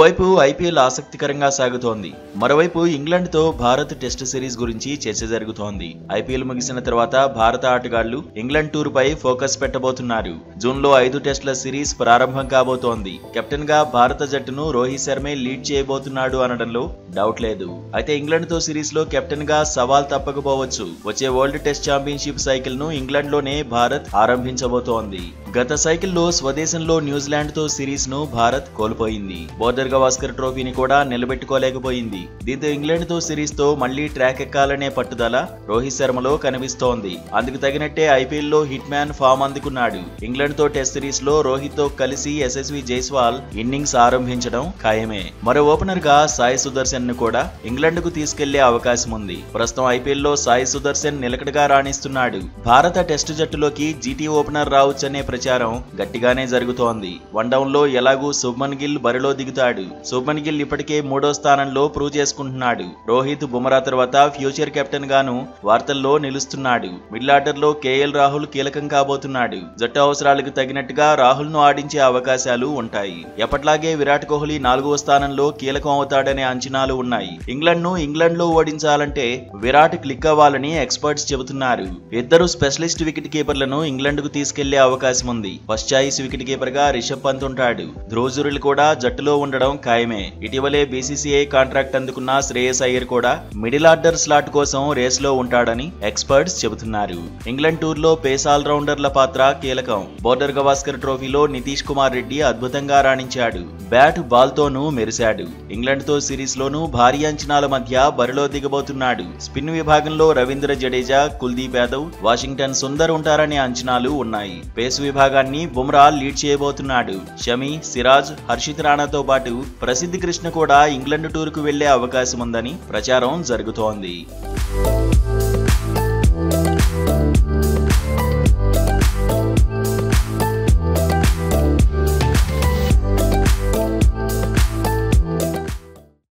ఓవైపు ఐపీఎల్ ఆసక్తికరంగా సాగుతోంది. మరోవైపు ఇంగ్లాండ్తో భారత్ టెస్ట్ సిరీస్ గురించి చర్చ జరుగుతోంది. ఐపీఎల్ ముగిసిన తర్వాత భారత ఆటగాళ్లు ఇంగ్లాండ్ టూర్ పై ఫోకస్ పెట్టబోతున్నారు. జూన్లో 5 టెస్టుల సిరీస్ ప్రారంభం కాబోతోంది. కెప్టెన్ గా భారత జట్టును రోహిత్ శర్మే లీడ్ చేయబోతున్నాడు అనడంలో డౌట్ లేదు. అయితే ఇంగ్లాండ్ తో సిరీస్ లో కెప్టెన్ గా సవాల్ తప్పకపోవచ్చు. వచ్చే వరల్డ్ టెస్ట్ ఛాంపియన్షిప్ సైకిల్ ను ఇంగ్లాండ్ లోనే భారత్ ఆరంభించబోతోంది. గత సైకిల్లో స్వదేశంలో న్యూజిలాండ్ తో సిరీస్ ను భారత్ కోల్పోయింది. బోర్డర్ గవాస్కర్ ట్రోఫీని కూడా నిలబెట్టుకోలేకపోయింది. దీంతో ఇంగ్లాండ్ తో సిరీస్ తో మళ్లీ ట్రాక్ ఎక్కాలనే పట్టుదల రోహిత్ శర్మలో కనిపిస్తోంది. అందుకు తగినట్టే ఐపీఎల్ లో హిట్ మ్యాన్ ఫామ్ అందుకున్నాడు. ఇంగ్లాండ్ తో టెస్ట్ సిరీస్ లో రోహిత్ తో కలిసి యశస్వి జైస్వాల్ ఇన్నింగ్స్ ఆరంభించడం ఖాయమే. మరో ఓపెనర్ గా సాయి సుదర్శన్ ను కూడా ఇంగ్లాండ్ కు తీసుకెళ్లే అవకాశం ఉంది. ప్రస్తుతం ఐపీఎల్ లో సాయి సుదర్శన్ నిలకడగా రాణిస్తున్నాడు. భారత టెస్ట్ జట్టులోకి జీటీ ఓపెనర్ రావచ్చనే ప్రచారం గట్టిగానే జరుగుతోంది. వన్ డౌన్ లో ఎలాగూ శుభ్మన్ గిల్ బరిలో దిగుతాడు. శుభ్మన్ గిల్ ఇప్పటికే 3వ స్థానంలో ప్రూవ్ చేసుకుంటున్నాడు. రోహిత్, బుమ్రా తర్వాత ఫ్యూచర్ కెప్టెన్ గాను వార్తల్లో నిలుస్తున్నాడు. మిడిల్ ఆర్డర్ లో కేఎల్ రాహుల్ కీలకం కాబోతున్నాడు. జట్టు అవసరాలకు తగినట్టుగా రాహుల్ ను ఆడించే అవకాశాలు ఉంటాయి. ఎప్పట్లాగే విరాట్ కోహ్లీ 4వ స్థానంలో కీలకం అవుతాడనే అంచనాలు ఉన్నాయి. ఇంగ్లాండ్ లో ఓడించాలంటే విరాట్ క్లిక్ అవ్వాలని ఎక్స్పర్ట్స్ చెబుతున్నారు. ఇద్దరు స్పెషలిస్ట్ వికెట్ కీపర్లను ఇంగ్లాండ్ కు తీసుకెళ్లే అవకాశం ఉంది. ఫస్ట్ చాయిస్ వికెట్ కీపర్ గా రిషబ్ పంత్ ఉంటాడు. ధ్రువ్ జురెల్ కూడా జట్టులో ఉండడం ఖాయమే. ఇటీవలే బీసీసీఐ కాంట్రాక్ట్ అందుకున్న శ్రేయస్ అయ్యర్ కూడా మిడిల్ ఆర్డర్ స్లాట్ కోసం రేస్ లో ఉంటాడని ఎక్స్పర్ట్స్ చెబుతున్నారు. ఇంగ్లాండ్ టూర్ లో పేస్ ఆల్ రౌండర్ల పాత్ర కీలకం. బోర్డర్ గవాస్కర్ ట్రోఫీలో నితీష్ కుమార్ రెడ్డి అద్భుతంగా రాణించాడు. బ్యాట్ బాల్ తోనూ మెరిశాడు. ఇంగ్లాండ్ తో సిరీస్ లోనూ భారీ అంచనాల మధ్య బరిలో దిగబోతున్నాడు. స్పిన్ విభాగంలో రవీంద్ర జడేజా, కుల్దీప్ యాదవ్, వాషింగ్టన్ సుందర్ ఉంటారనే అంచనాలు ఉన్నాయి. పేస్ విభాగాన్ని బుమ్రా లీడ్ చేయబోతున్నాడు. షమి, సిరాజ్, హర్షిత్ రాణాతో పాటు ప్రసిద్ధ్ కృష్ణ కూడా ఇంగ్లాండ్ టూర్ కు వెళ్లే అవకాశం ఉందని ప్రచారం జరుగుతోంది.